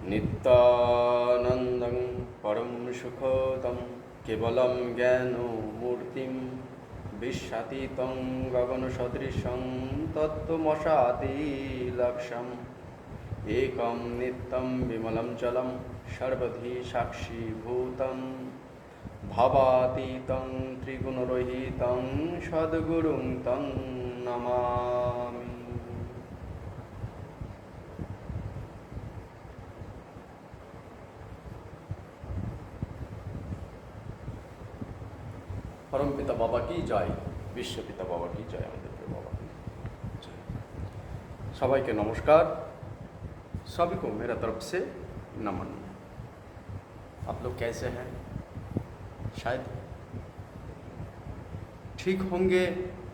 नित्यानन्दं परं सुखदं केवलं ज्ञानमूर्तिं विश्वातीतं गगनसदृशं तत्त्वमसादिलक्ष्यम् एकं नित्यं विमलं जलं सर्वधी साक्षीभूतं भवातीतं त्रिगुणरहितं सद्गुरुं तं नमामि। परम पिता बाबा की जय, विश्व पिता बाबा की जय, আমাদের बाबा की जय। सबाई के नमस्कार, सभी को मेरा तरफ से नमन। आप लोग कैसे हैं? शायद ठीक होंगे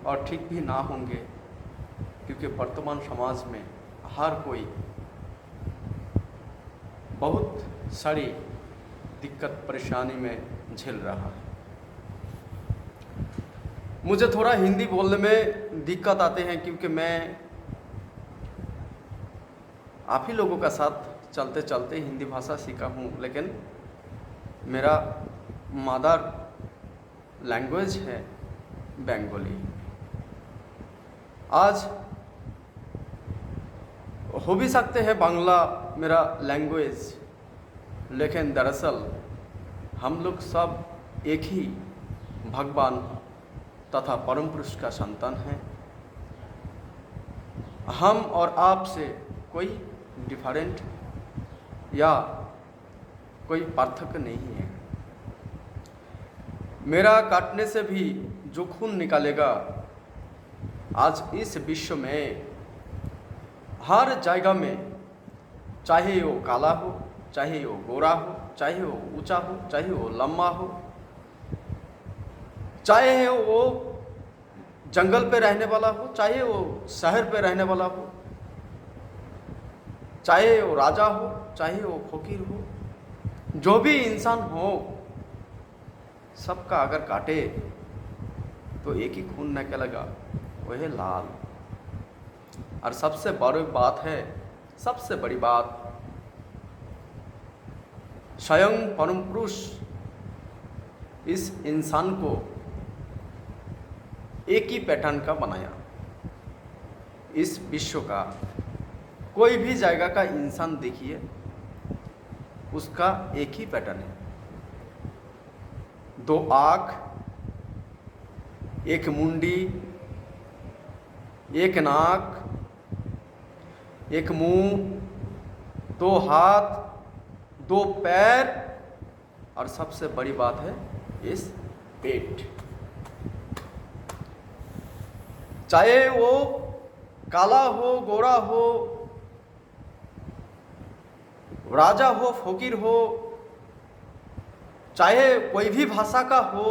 और ठीक भी ना होंगे, क्योंकि वर्तमान समाज में हर कोई बहुत सारी दिक्कत परेशानी में झेल रहा है। मुझे थोड़ा हिंदी बोलने में दिक्कत आते हैं, क्योंकि मैं आप ही लोगों का साथ चलते चलते हिंदी भाषा सीखा हूँ, लेकिन मेरा मदर लैंग्वेज है बंगाली। आज हो भी सकते हैं बांग्ला मेरा लैंग्वेज, लेकिन दरअसल हम लोग सब एक ही भगवान तथा परम पुरुष का संतान है। हम और आप से कोई डिफरेंट या कोई पार्थक्य नहीं है। मेरा काटने से भी जो खून निकालेगा, आज इस विश्व में हर जगह में, चाहे वो काला हो, चाहे वो गोरा हो, चाहे वो ऊंचा हो, चाहे वो लंबा हो, चाहे वो जंगल पे रहने वाला हो, चाहे वो शहर पे रहने वाला हो, चाहे वो राजा हो, चाहे वो फकीर हो, जो भी इंसान हो, सबका अगर काटे तो एक ही खून निकलेगा, वो है लाल। और सबसे बड़ी बात है, सबसे बड़ी बात, स्वयं परम पुरुष इस इंसान को एक ही पैटर्न का बनाया। इस विश्व का कोई भी जगह का इंसान देखिए, उसका एक ही पैटर्न है। दो आँख, एक मुंडी, एक नाक, एक मुंह, दो हाथ, दो पैर, और सबसे बड़ी बात है इस पेट। चाहे वो काला हो, गोरा हो, राजा हो, फकीर हो, चाहे कोई भी भाषा का हो,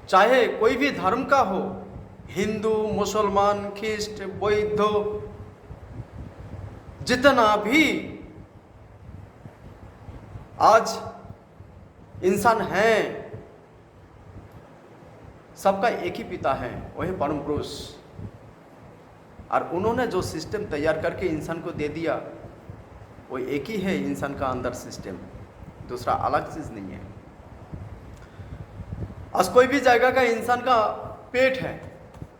चाहे कोई भी धर्म का हो, हिंदू, मुसलमान, ख्रिस्ट, बौद्ध, जितना भी आज इंसान है, सबका एक ही पिता है, वही परम पुरुष। और उन्होंने जो सिस्टम तैयार करके इंसान को दे दिया, वो एक ही है इंसान का अंदर सिस्टम, दूसरा अलग चीज नहीं है। आज कोई भी जगह का इंसान का पेट है,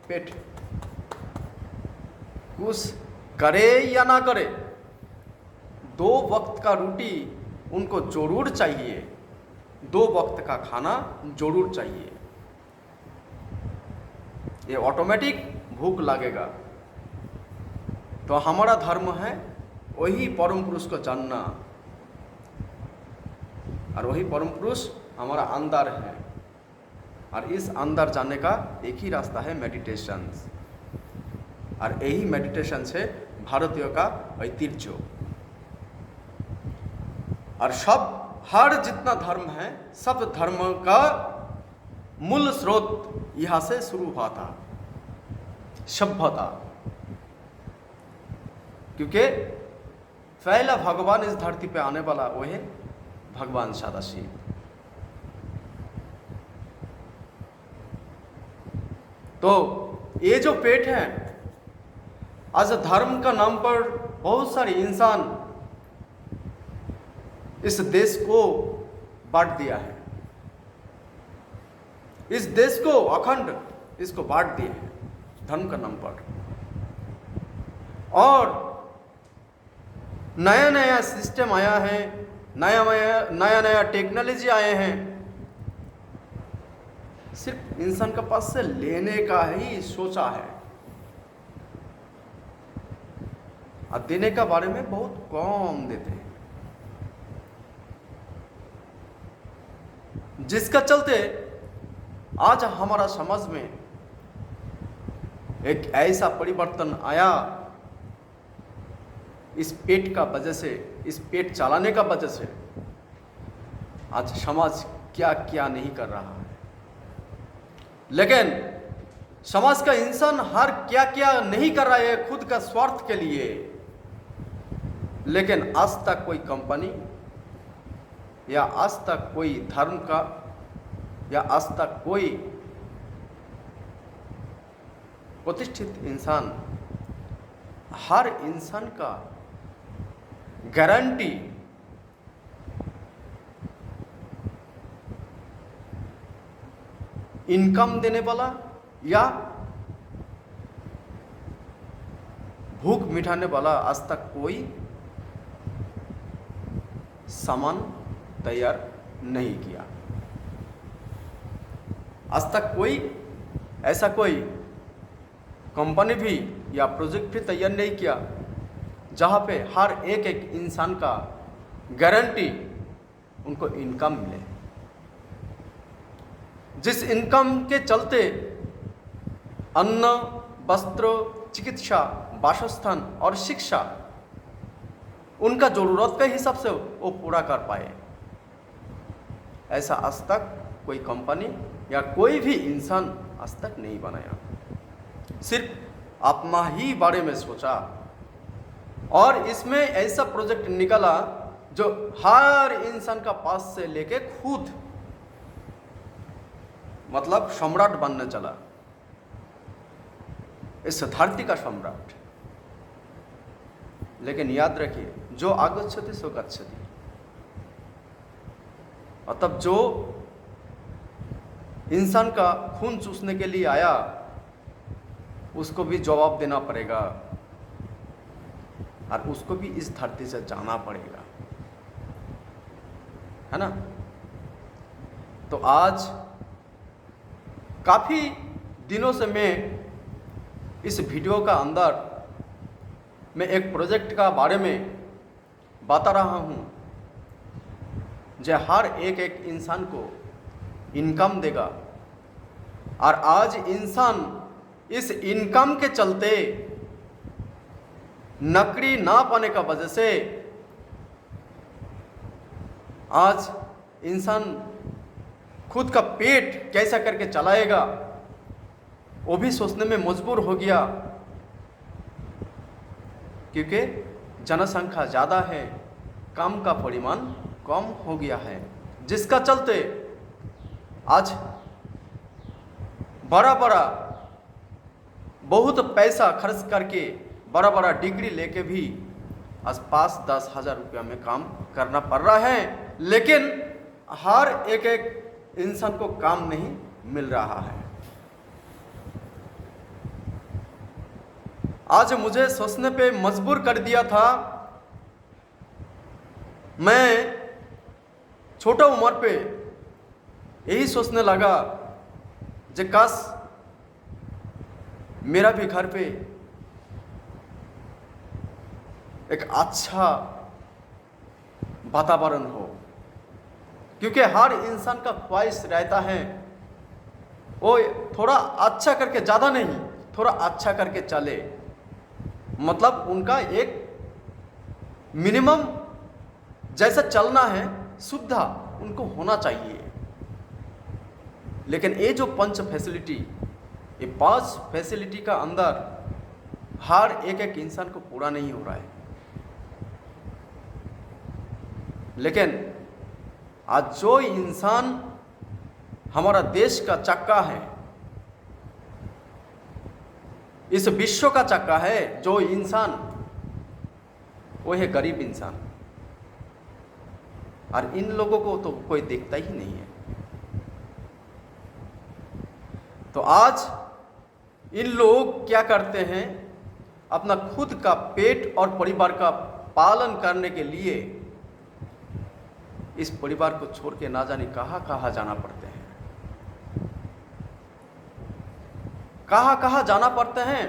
पेट कुछ करे या ना करे, 2 वक्त का रोटी उनको जरूर चाहिए, 2 वक्त का खाना जरूर चाहिए। ये ऑटोमेटिक भूख लगेगा। तो हमारा धर्म है वही परम पुरुष को जानना, और वही परम पुरुष हमारा अंदर है। और इस अंदर जाने का एक ही रास्ता है मेडिटेशन, और यही मेडिटेशन से भारतीय का ऐतिह्य। और सब हर जितना धर्म है, सब धर्म का मूल स्रोत यहाँ से शुरू हुआ था, सभ्यता। क्योंकि पहला भगवान इस धरती पे आने वाला वो है भगवान सदाशिव। तो ये जो पेट है, आज धर्म का नाम पर बहुत सारे इंसान इस देश को बांट दिया है, इस देश को अखंड इसको बांट दिया है धर्म का नाम पर। और नया नया सिस्टम आया है, नया नया टेक्नोलॉजी आए हैं, सिर्फ इंसान के पास से लेने का ही सोचा है और देने का बारे में बहुत कम देते हैं, जिसका चलते आज हमारा समाज में एक ऐसा परिवर्तन आया, इस पेट का वजह से, इस पेट चलाने का वजह से आज समाज क्या क्या नहीं कर रहा है। लेकिन समाज का इंसान हर क्या क्या नहीं कर रहा है खुद का स्वार्थ के लिए, लेकिन आज तक कोई कंपनी या आज तक कोई धर्म का या आज तक कोई प्रतिष्ठित इंसान हर इंसान का गारंटी इनकम देने वाला या भूख मिटाने वाला आज तक कोई सामान तैयार नहीं किया। आज तक कोई ऐसा कोई कंपनी भी या प्रोजेक्ट भी तैयार नहीं किया जहाँ पे हर एक एक इंसान का गारंटी उनको इनकम मिले, जिस इनकम के चलते अन्न, वस्त्र, चिकित्सा, वासस्थान और शिक्षा उनका जरूरत के हिसाब से वो पूरा कर पाए। ऐसा आज तक कोई कंपनी या कोई भी इंसान आज तक नहीं बनाया, सिर्फ अपना ही बारे में सोचा और इसमें ऐसा प्रोजेक्ट निकला जो हर इंसान का पास से लेके खुद मतलब सम्राट बनने चला, इस धरती का सम्राट। लेकिन याद रखिए, जो आगच्छति सो गच्छति, मतलब जो इंसान का खून चूसने के लिए आया उसको भी जवाब देना पड़ेगा और उसको भी इस धरती से जाना पड़ेगा, है ना। तो आज काफ़ी दिनों से मैं इस वीडियो का अंदर मैं एक प्रोजेक्ट का बारे में बता रहा हूँ जो हर एक एक इंसान को इनकम देगा। और आज इंसान इस इनकम के चलते नौकरी ना पाने का वजह से आज इंसान खुद का पेट कैसा करके चलाएगा वो भी सोचने में मजबूर हो गया, क्योंकि जनसंख्या ज़्यादा है, काम का परिमाण कम हो गया है, जिसका चलते आज बड़ा बड़ा बहुत पैसा खर्च करके बड़ा बड़ा डिग्री लेके भी आज 5-10 हज़ार रुपया में काम करना पड़ रहा है, लेकिन हर एक एक इंसान को काम नहीं मिल रहा है। आज मुझे सोचने पे मजबूर कर दिया था। मैं छोटा उम्र पे यही सोचने लगा जे काश मेरा भी घर पे एक अच्छा वातावरण हो, क्योंकि हर इंसान का ख्वाहिश रहता है वो थोड़ा अच्छा करके, ज़्यादा नहीं, थोड़ा अच्छा करके चले, मतलब उनका एक मिनिमम जैसा चलना है सुविधा उनको होना चाहिए। लेकिन ये जो 5 फैसिलिटी, ये 5 फैसिलिटी का अंदर हर एक एक इंसान को पूरा नहीं हो रहा है। लेकिन आज जो इंसान हमारा देश का चक्का है, इस विश्व का चक्का है, जो इंसान वो है गरीब इंसान। और इन लोगों को तो कोई देखता ही नहीं है। तो आज इन लोग क्या करते हैं, अपना खुद का पेट और परिवार का पालन करने के लिए इस परिवार को छोड़ के ना जाने कहाँ कहाँ जाना पड़ते हैं, कहाँ कहाँ जाना पड़ते हैं,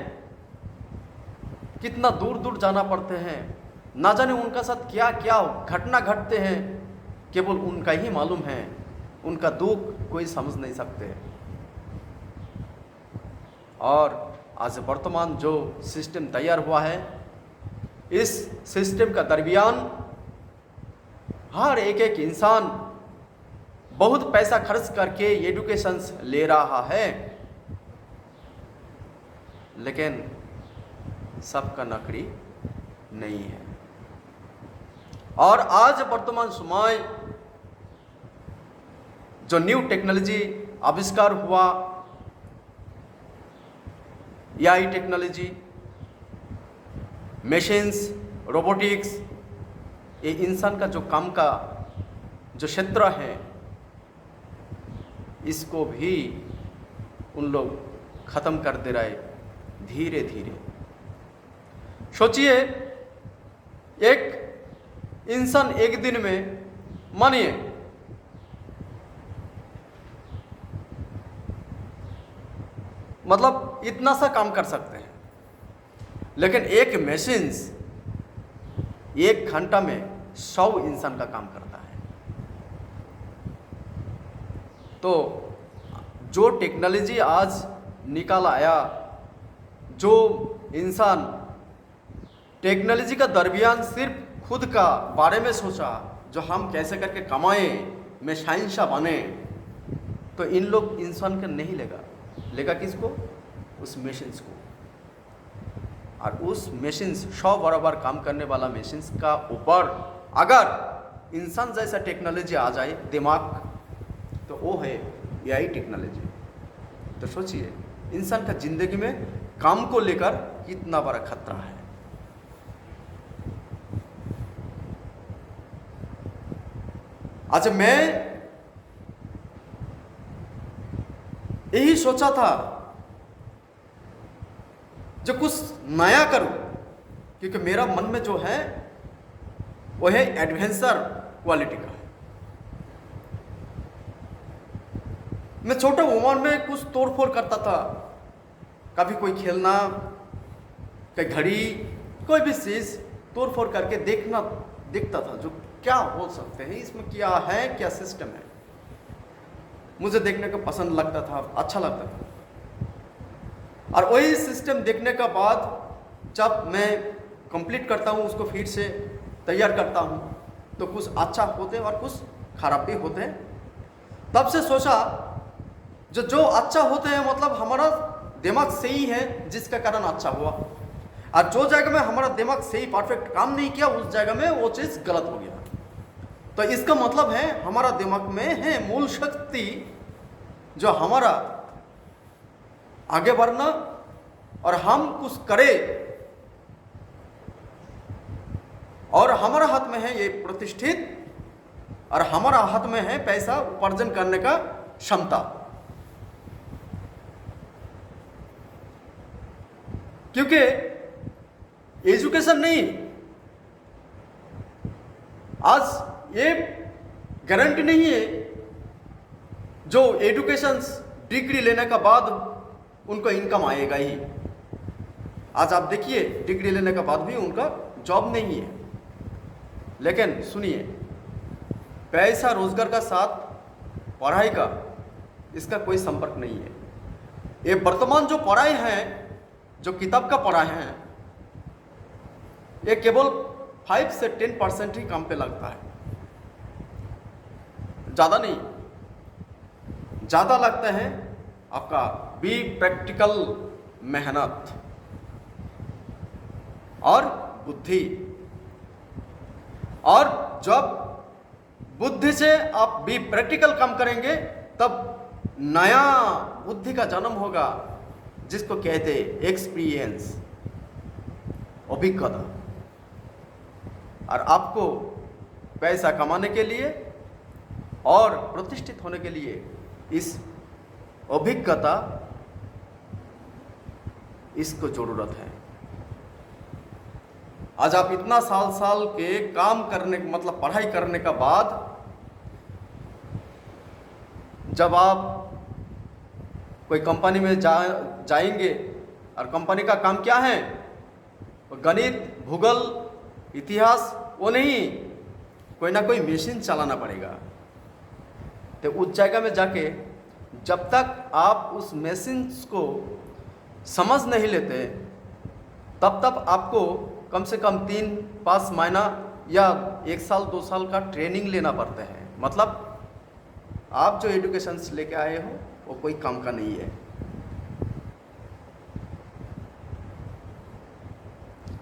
कितना दूर दूर जाना पड़ते हैं, ना जाने उनका साथ क्या क्या घटना घटते हैं, केवल उनका ही मालूम है। उनका दुख कोई समझ नहीं सकते। और आज वर्तमान जो सिस्टम तैयार हुआ है, इस सिस्टम का दरमियान हर एक इंसान बहुत पैसा खर्च करके एजुकेशन ले रहा है, लेकिन सबका नौकरी नहीं है। और आज वर्तमान समय जो न्यू टेक्नोलॉजी आविष्कार हुआ, एआई टेक्नोलॉजी, मशीन्स, रोबोटिक्स, ये इंसान का जो काम का जो क्षेत्र है, इसको भी उन लोग खत्म कर दे रहे धीरे धीरे। सोचिए, एक इंसान एक दिन में मानिए मतलब इतना सा काम कर सकते हैं, लेकिन एक मशीन्स 1 घंटा में 100 इंसान का काम करता है। तो जो टेक्नोलॉजी आज निकाल आया, जो इंसान टेक्नोलॉजी का दरमियान सिर्फ खुद का बारे में सोचा, जो हम कैसे करके कमाएं, मैं शाइंशा बने, तो इन लोग इंसान का नहीं लेगा किसको? उस मशीन्स को। और उस मशीन्स 100 बराबर काम करने वाला मशीन्स का ऊपर अगर इंसान जैसा टेक्नोलॉजी आ जाए, दिमाग, तो वो है एआई टेक्नोलॉजी। तो सोचिए, इंसान का जिंदगी में काम को लेकर कितना बड़ा खतरा है। अच्छा, मैं यही सोचा था जो कुछ नया करूं, क्योंकि मेरा मन में जो है वो है एडवेंचर क्वालिटी का। मैं छोटा उम्र में कुछ तोड़फोड़ करता था, कभी कोई खेलना, कोई घड़ी, कोई भी चीज तोड़फोड़ करके देखता था जो क्या हो सकते हैं, इसमें क्या है, क्या सिस्टम है। मुझे देखने का पसंद लगता था, अच्छा लगता था। और वही सिस्टम देखने का बाद जब मैं कंप्लीट करता हूँ, उसको फिर से तैयार करता हूँ, तो कुछ अच्छा होते हैं और कुछ खराब भी होते हैं। तब से सोचा जो अच्छा होते हैं मतलब हमारा दिमाग सही है, जिसका कारण अच्छा हुआ। और जो जगह में हमारा दिमाग सही परफेक्ट काम नहीं किया, उस जगह में वो चीज़ गलत हो गया। तो इसका मतलब है हमारा दिमाग में है मूल शक्ति, जो हमारा आगे बढ़ना और हम कुछ करें, और हमारा हाथ में है ये प्रतिष्ठित, और हमारा हाथ में है पैसा उपार्जन करने का क्षमता। क्योंकि एजुकेशन नहीं, आज ये गारंटी नहीं है जो एजुकेशन डिग्री लेने का बाद उनको इनकम आएगा ही। आज आप देखिए, डिग्री लेने के बाद भी उनका जॉब नहीं है। लेकिन सुनिए, पैसा रोजगार का साथ पढ़ाई का इसका कोई संपर्क नहीं है। ये वर्तमान जो पढ़ाई है, जो किताब का पढ़ाई है, ये केवल 5 से 10% ही काम पे लगता है, ज़्यादा नहीं। ज़्यादा लगता है आपका बी प्रैक्टिकल मेहनत और बुद्धि। और जब बुद्धि से आप बी प्रैक्टिकल काम करेंगे, तब नया बुद्धि का जन्म होगा, जिसको कहते एक्सपीरियंस, अभिज्ञता। और आपको पैसा कमाने के लिए और प्रतिष्ठित होने के लिए इस अभिज्ञता, इसको जरूरत है। आज आप इतना साल के काम करने, मतलब पढ़ाई करने का बाद जब आप कोई कंपनी में जाएंगे, और कंपनी का काम क्या है, गणित, भूगोल, इतिहास, वो नहीं, कोई ना कोई मशीन चलाना पड़ेगा। तो उस जगह में जाके जब तक आप उस मशीन को समझ नहीं लेते, तब तक आपको कम से कम 3-5 महीना या 1 साल 2 साल का ट्रेनिंग लेना पड़ता है। मतलब आप जो एजुकेशन लेके आए हो वो कोई काम का नहीं है।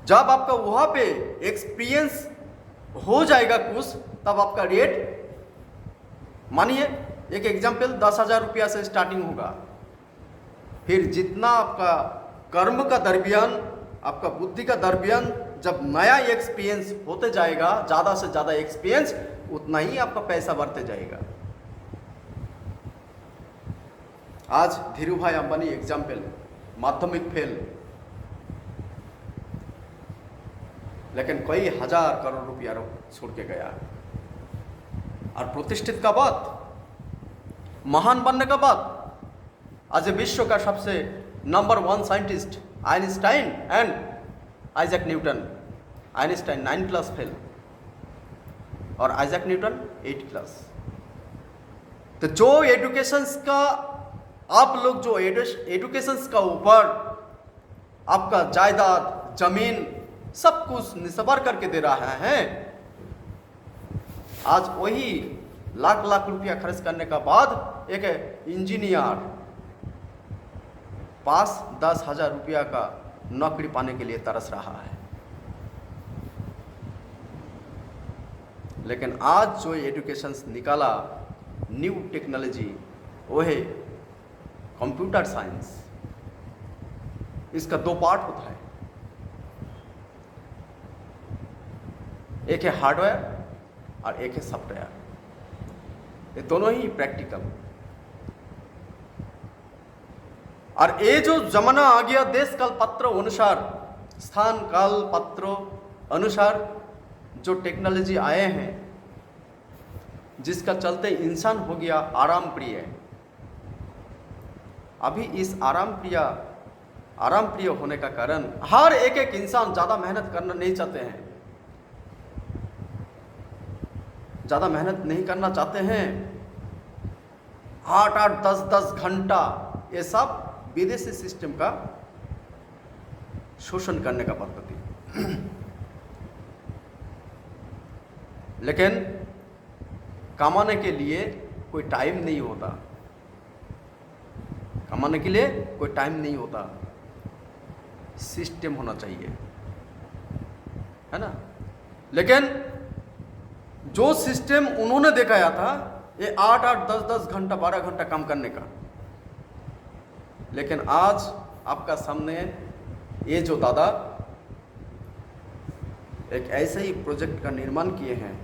जब आपका वहां पे एक्सपीरियंस हो जाएगा कुछ, तब आपका रेट, मानिए एक एग्जाम्पल 10,000 रुपया से स्टार्टिंग होगा। फिर जितना आपका कर्म का दरमियान, आपका बुद्धि का दरमियान, जब नया एक्सपीरियंस होते जाएगा, ज़्यादा से ज़्यादा एक्सपीरियंस, उतना ही आपका पैसा बढ़ते जाएगा। आज धीरू भाई अंबानी एग्जाम्पल, माध्यमिक फेल, लेकिन कई हजार करोड़ रुपया छोड़ के गया। और प्रतिष्ठित का बात, महान बनने का बात, आज विश्व का सबसे number 1 scientist Einstein and Isaac Newton. Einstein 9 fail और आइजैक न्यूटन 8। तो जो एजुकेशंस का, आप लोग जो एजुकेशंस का ऊपर आपका जायदाद, जमीन, सब कुछ निस्वार करके दे रहा है, आज वही लाख रुपया खर्च करने का बाद एक इंजीनियर पास 10,000 रुपया का नौकरी पाने के लिए तरस रहा है। लेकिन आज जो एजुकेशन निकाला, न्यू टेक्नोलॉजी, वो है कंप्यूटर साइंस। इसका 2 पार्ट होता है, एक है हार्डवेयर और एक है सॉफ्टवेयर। ये दोनों ही प्रैक्टिकल। और ये जो जमाना आ गया, देश काल पत्र अनुसार, स्थान काल पत्र अनुसार जो टेक्नोलॉजी आए हैं, जिसका चलते इंसान हो गया आराम प्रिय। अभी इस आराम प्रिय होने का कारण, हर एक इंसान ज़्यादा मेहनत करना नहीं चाहते हैं, ज़्यादा मेहनत नहीं करना चाहते हैं। 8-8, 10-10 घंटा, ये सब विदेशी सिस्टम का शोषण करने का पद्धति। लेकिन कमाने के लिए कोई टाइम नहीं होता, कमाने के लिए कोई टाइम नहीं होता, सिस्टम होना चाहिए, है ना। लेकिन जो सिस्टम उन्होंने दिखाया था, ये 8-8, 10-10 घंटा, 12 घंटा काम करने का, लेकिन आज आपका सामने ये जो दादा एक ऐसे ही प्रोजेक्ट का निर्माण किए हैं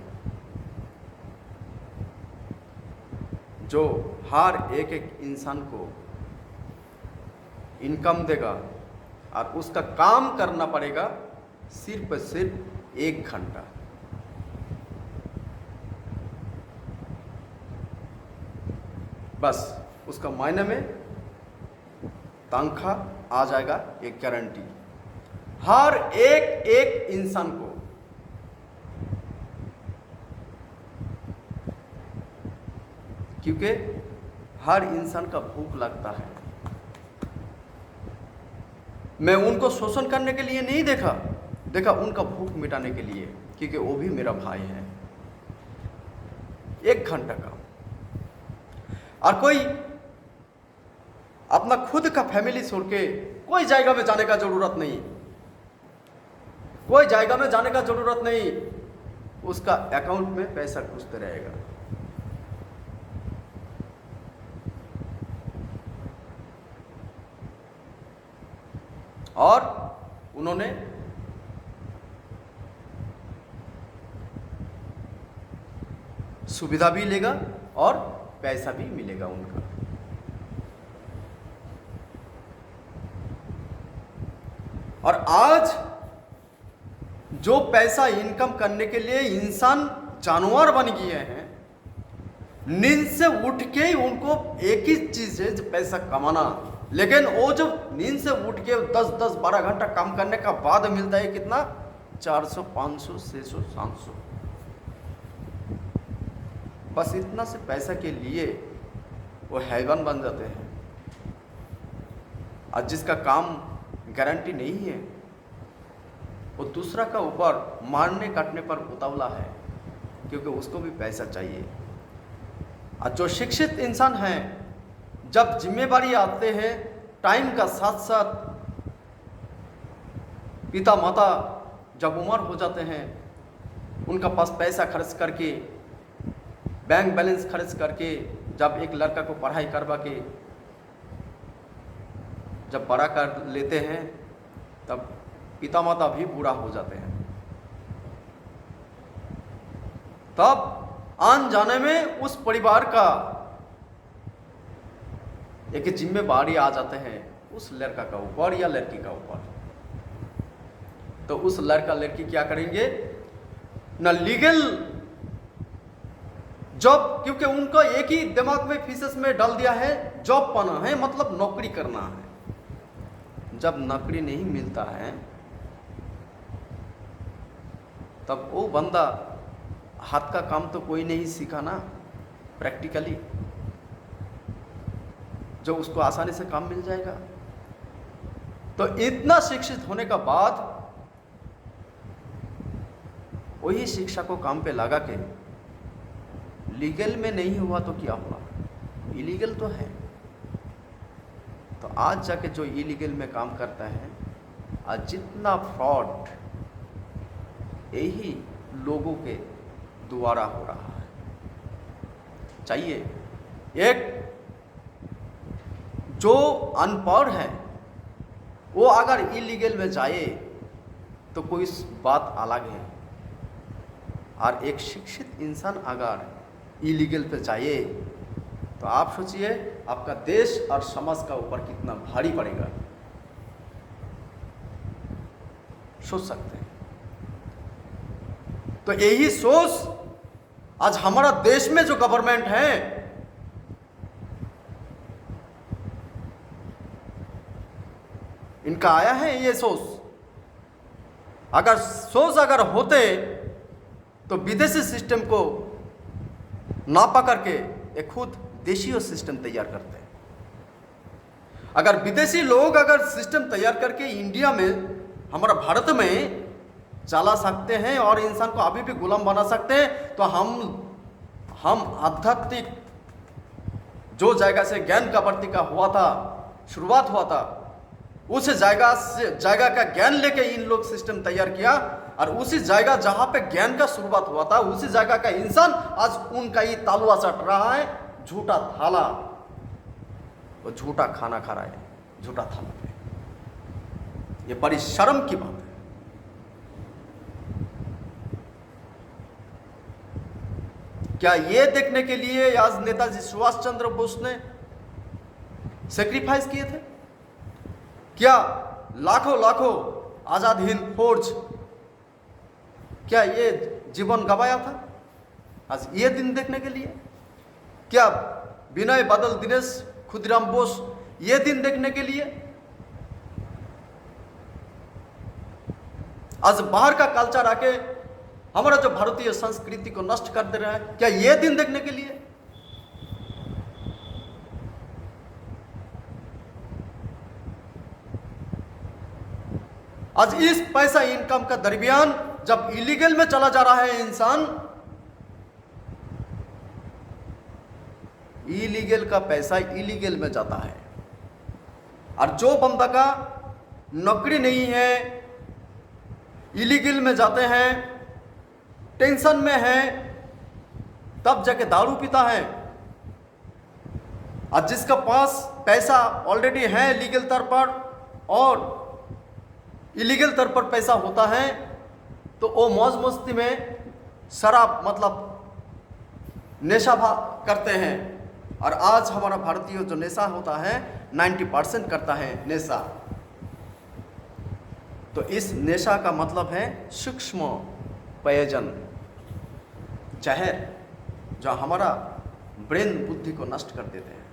जो हर एक इंसान को इनकम देगा, और उसका काम करना पड़ेगा सिर्फ 1 घंटा। बस उसका महीने में तनख्वाह आ जाएगा, एक गारंटी हर एक इंसान को। क्योंकि हर इंसान का भूख लगता है। मैं उनको शोषण करने के लिए नहीं देखा उनका भूख मिटाने के लिए, क्योंकि वो भी मेरा भाई है। 1 घंटा का, और कोई अपना खुद का फैमिली छोड़ के कोई जगह में जाने का जरूरत नहीं, कोई जगह में जाने का जरूरत नहीं, उसका अकाउंट में पैसा घुसते रहेगा। और उन्होंने सुविधा भी लेगा और पैसा भी मिलेगा उनका। और आज जो पैसा इनकम करने के लिए इंसान जानवर बन गए हैं, नींद से उठ के ही उनको एक ही चीज है, जो पैसा कमाना। लेकिन वो जो नींद से उठ के 10-10, 12 घंटा काम करने का बाद मिलता है कितना, 400, 500, 600, 700। बस इतना से पैसा के लिए वो हैवान बन जाते हैं। और जिसका काम गारंटी नहीं है, वो दूसरा का ऊपर मारने काटने पर उतावला है, क्योंकि उसको भी पैसा चाहिए। और जो शिक्षित इंसान हैं, जब जिम्मेदारी आते हैं, टाइम का साथ साथ पिता माता जब उम्र हो जाते हैं, उनका पास पैसा खर्च करके, बैंक बैलेंस खर्च करके, जब एक लड़का को पढ़ाई करवा के जब बड़ा कर लेते हैं, तब पिता माता भी बूढ़ा हो जाते हैं। तब आन जाने में उस परिवार का एक जिम्मेदारी आ जाते हैं उस लड़का का ऊपर या लड़की का ऊपर। तो उस लड़का लड़की क्या करेंगे, न लीगल जॉब, क्योंकि उनका एक ही दिमाग में फीसस में डाल दिया है, जॉब पाना है मतलब नौकरी करना है। जब नौकरी नहीं मिलता है, तब वो बंदा हाथ का काम तो कोई नहीं सीखा ना प्रैक्टिकली, जो उसको आसानी से काम मिल जाएगा। तो इतना शिक्षित होने का बाद वही शिक्षा को काम पे लगा के लीगल में नहीं हुआ तो क्या हुआ, इलीगल तो है। तो आज जाके जो इलीगल में काम करता है, आज जितना फ्रॉड यही लोगों के द्वारा हो रहा है। चाहिए एक जो अनपढ़ है वो अगर इलीगल में जाए तो कोई बात अलग है, और एक शिक्षित इंसान अगर इलीगल पे जाए तो आप सोचिए आपका देश और समाज का ऊपर कितना भारी पड़ेगा। सोच सकते हैं। तो यही सोच आज हमारा देश में जो गवर्नमेंट है, इनका आया है ये सोच। अगर होते तो विदेशी सिस्टम को ना पकड़ के एक खुद देशीय सिस्टम तैयार करते हैं। अगर विदेशी लोग अगर सिस्टम तैयार करके इंडिया में, हमारा भारत में चला सकते हैं और इंसान को अभी भी गुलाम बना सकते हैं, तो हम आध्यात्मिक जो जगह से ज्ञान का प्रति का हुआ था, शुरुआत हुआ था, उस जगह का ज्ञान लेके इन लोग सिस्टम तैयार किया। और उसी जगह जहां पे ज्ञान का शुरुआत हुआ था, उसी जगह का इंसान आज उनका ही तालुआ चट रहा है, झूठा थाला, वो झूठा खाना खा रहा है, झूठा थाला पे। ये बड़ी शर्म की बात है। क्या ये देखने के लिए आज नेताजी सुभाष चंद्र बोस ने सेक्रीफाइस किए थे? क्या लाखों आजाद हिंद फौज, क्या ये जीवन गवाया था आज ये दिन देखने के लिए? क्या विनय बादल दिनेश खुदीराम बोस ये दिन देखने के लिए? आज बाहर का कल्चर आके हमारा जो भारतीय संस्कृति को नष्ट कर दे रहा है, क्या ये दिन देखने के लिए? आज इस पैसा इनकम का दरमियान जब इलीगल में चला जा रहा है इंसान, इलीगल का पैसा इलीगल में जाता है। और जो बंदा का नौकरी नहीं है, इलीगल में जाते हैं, टेंशन में है, तब जाके दारू पीता है। और जिसका पास पैसा ऑलरेडी है लीगल तौर पर और इलीगल तौर पर पैसा होता है, तो वो मौज मस्ती में शराब मतलब नशा करते हैं। और आज हमारा भारतीय जो नशा होता है 90% करता है नशा। तो इस नशा का मतलब है सूक्ष्म पेयजन, जहर, जो हमारा ब्रेन बुद्धि को नष्ट कर देते हैं।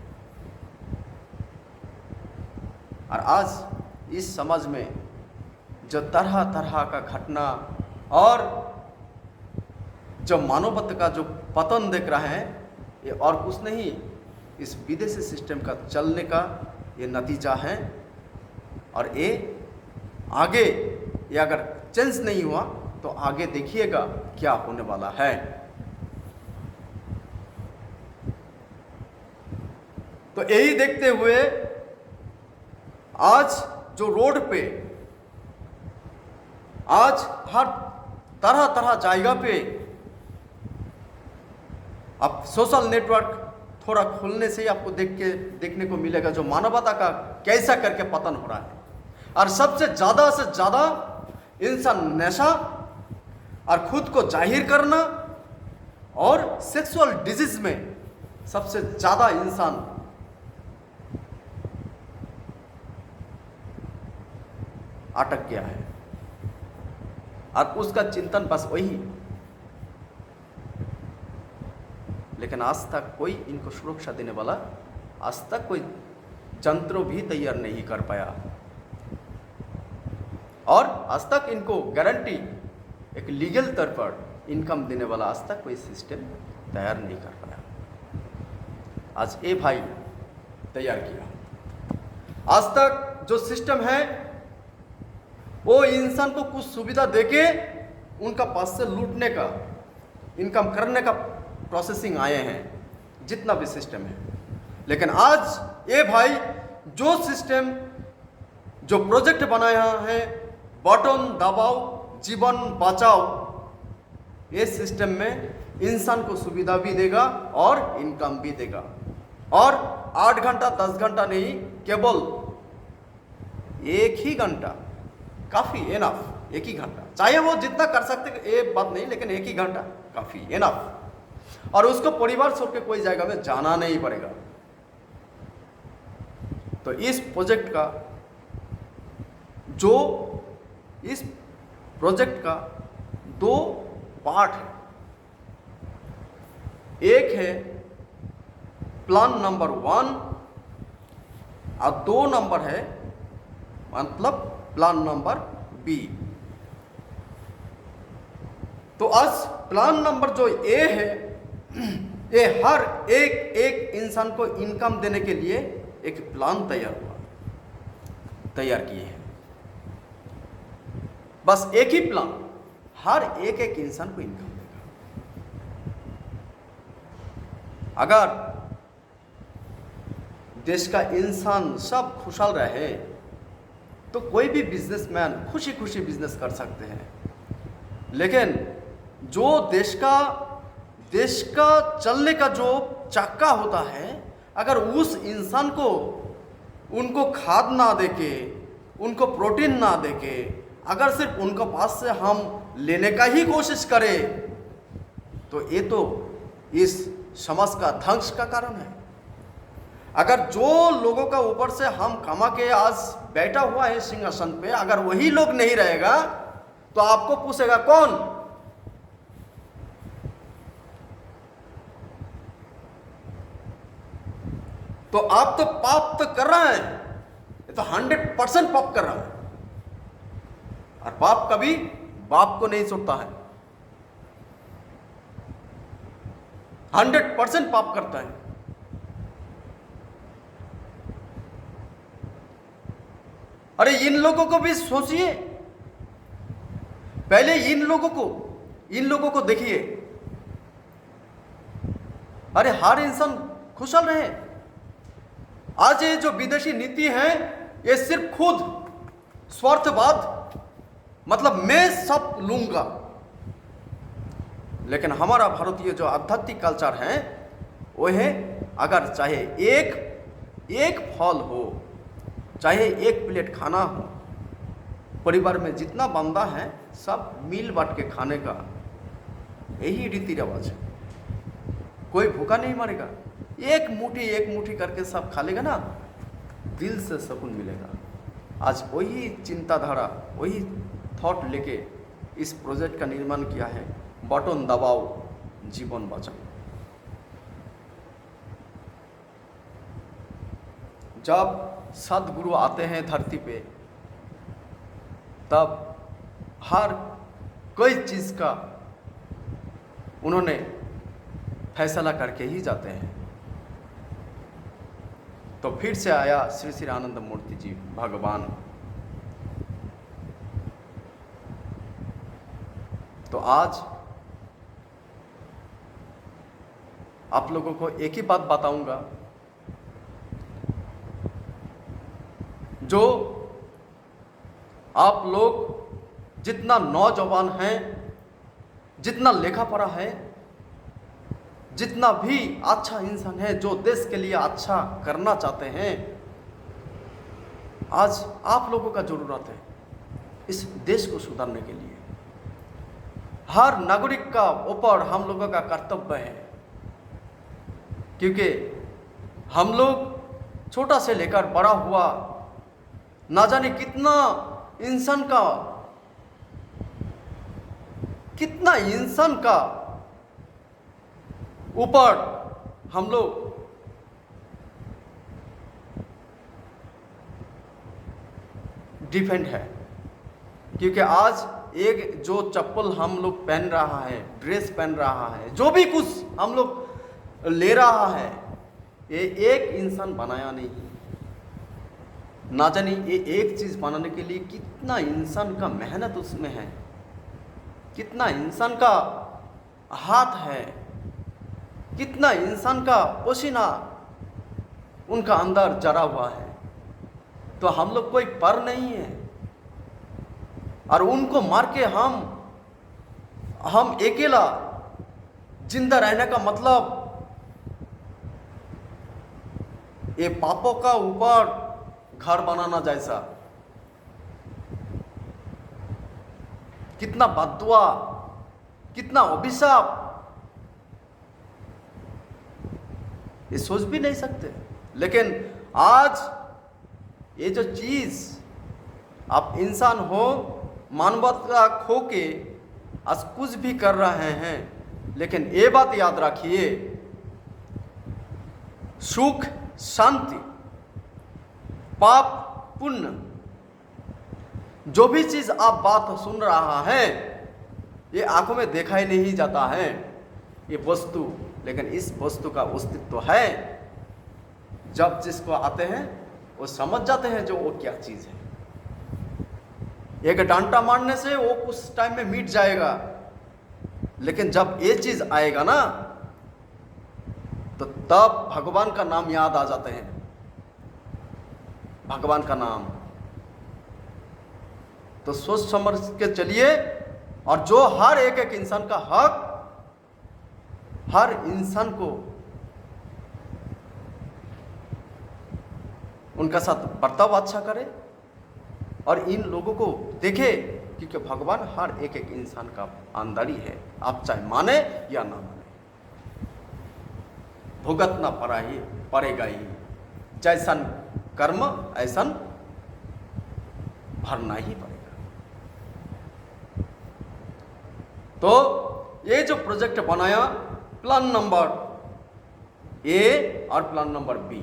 और आज इस समाज में जो तरह तरह का घटना और जो मानवता का जो पतन देख रहे हैं, ये और कुछ नहीं, इस विदेशी सिस्टम का चलने का ये नतीजा है। और ये आगे, ये अगर चेंज नहीं हुआ तो आगे देखिएगा क्या होने वाला है। तो यही देखते हुए आज जो रोड पे आज हर तरह तरह जगह पे अब सोशल नेटवर्क थोड़ा खुलने से ही आपको देखने को मिलेगा जो मानवता का कैसा करके पतन हो रहा है। और सबसे ज़्यादा से ज़्यादा इंसान नशा और खुद को जाहिर करना और सेक्सुअल डिजीज में सबसे ज़्यादा इंसान अटक गया है। और उसका चिंतन बस वही, लेकिन आज तक कोई इनको सुरक्षा देने वाला, आज तक कोई जंत्र भी तैयार नहीं कर पाया। और आज तक इनको गारंटी एक लीगल तौर पर इनकम देने वाला आज तक कोई सिस्टम तैयार नहीं कर पाया। आज ये भाई तैयार किया। आज तक जो सिस्टम है वो इंसान को कुछ सुविधा देके उनका पास से लूटने का, इनकम करने का प्रोसेसिंग आए हैं, जितना भी सिस्टम है। लेकिन आज ये भाई जो सिस्टम, जो प्रोजेक्ट बनाया है, बटन दबाओ जीवन बचाओ, ये सिस्टम में इंसान को सुविधा भी देगा और इनकम भी देगा। और 8 घंटा 10 घंटा नहीं, केवल 1 ही घंटा काफ़ी, एनफ। 1 ही घंटा, चाहे वो जितना कर सकते ये बात नहीं, लेकिन 1 ही घंटा काफ़ी, एनफ। और उसको परिवार छोड़ के कोई जगह में जाना नहीं पड़ेगा। तो इस प्रोजेक्ट का इस प्रोजेक्ट का 2 पार्ट है। एक है प्लान नंबर 1 और 2 नंबर है मतलब प्लान नंबर बी। तो आज प्लान नंबर जो ए है, ये हर एक इंसान को इनकम देने के लिए एक प्लान तैयार किए हैं। बस एक ही प्लान हर एक इंसान को इनकम देगा। अगर देश का इंसान सब खुशहाल रहे तो कोई भी बिजनेसमैन खुशी खुशी बिजनेस कर सकते हैं। लेकिन जो देश का चलने का जो चक्का होता है, अगर उस इंसान को उनको खाद ना देके, उनको प्रोटीन ना देके, अगर सिर्फ उनके पास से हम लेने का ही कोशिश करें, तो ये तो इस समाज का ध्वंस का कारण है। अगर जो लोगों का ऊपर से हम कमा के आज बैठा हुआ है सिंहासन पे, अगर वही लोग नहीं रहेगा तो आपको पूछेगा कौन? तो आप तो पाप तो कर रहे हैं, ये तो 100% पाप कर रहा है। और पाप कभी बाप को नहीं छोड़ता है, 100% पाप करता है। अरे इन लोगों को भी सोचिए, पहले इन लोगों को देखिए। अरे हर इंसान खुशहाल रहे। आज ये जो विदेशी नीति है, ये सिर्फ खुद स्वार्थवाद, मतलब मैं सब लूंगा। लेकिन हमारा भारतीय जो आध्यात्मिक कल्चर है वो है, अगर चाहे एक फल हो, चाहे 1 प्लेट खाना हो, परिवार में जितना बंदा है सब मिल बांट के खाने का यही रीति रिवाज है। कोई भूखा नहीं मरेगा। एक मुट्ठी करके सब खा लेगा ना, दिल से सुकून मिलेगा। आज वही चिंताधारा, वही थॉट लेके इस प्रोजेक्ट का निर्माण किया है। बटन दबाओ, जीवन बचाओ। जब सदगुरु आते हैं धरती पे, तब हर कोई चीज़ का उन्होंने फैसला करके ही जाते हैं। तो फिर से आया श्री श्री आनंद मूर्ति जी भगवान। तो आज आप लोगों को एक ही बात बताऊंगा, जो आप लोग जितना नौजवान हैं, जितना लेखा पढ़ा है, जितना भी अच्छा इंसान है, जो देश के लिए अच्छा करना चाहते हैं, आज आप लोगों का जरूरत है इस देश को सुधारने के लिए। हर नागरिक का ऊपर हम लोगों का कर्तव्य है, क्योंकि हम लोग छोटा से लेकर बड़ा हुआ, ना जाने कितना इंसान का ऊपर हम लोग डिपेंड है। क्योंकि आज एक जो चप्पल हम लोग पहन रहा है, ड्रेस पहन रहा है, जो भी कुछ हम लोग ले रहा है, ये एक इंसान बनाया नहीं। ना जाने ये एक चीज़ बनाने के लिए कितना इंसान का मेहनत उसमें है, कितना इंसान का हाथ है, कितना इंसान का पसीना उनका अंदर जरा हुआ है। तो हम लोग कोई पर नहीं है, और उनको मार के हम अकेला जिंदा रहने का मतलब ये पापों का ऊपर घर बनाना जैसा। कितना बद्दुआ, कितना अभिशाप, ये सोच भी नहीं सकते। लेकिन आज ये जो चीज आप इंसान हो, मानवता खो के आज कुछ भी कर रहे हैं, लेकिन ये बात याद रखिए, सुख शांति पाप पुण्य, जो भी चीज आप बात सुन रहा है, ये आंखों में देखा ही नहीं जाता है ये वस्तु, लेकिन इस वस्तु का अस्तित्व है। जब जिसको आते हैं वो समझ जाते हैं जो वो क्या चीज है। एक डांटा मारने से वो कुछ टाइम में मिट जाएगा, लेकिन जब ये चीज आएगा ना, तो तब भगवान का नाम याद आ जाते हैं, भगवान का नाम। तो सोच समझ के चलिए, और जो हर एक इंसान का हक, हर इंसान को उनका साथ बर्ताव अच्छा करे, और इन लोगों को देखे, क्योंकि भगवान हर एक इंसान का अंदर ही है, आप चाहे माने या ना माने, भुगतना पड़ेगा ही। जैसन कर्म ऐसन भरना ही पड़ेगा। तो ये जो प्रोजेक्ट बनाया, प्लान नंबर ए और प्लान नंबर बी,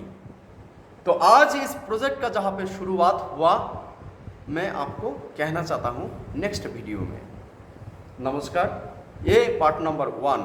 तो आज इस प्रोजेक्ट का जहां पे शुरुआत हुआ, मैं आपको कहना चाहता हूं नेक्स्ट वीडियो में। नमस्कार। ये पार्ट नंबर 1।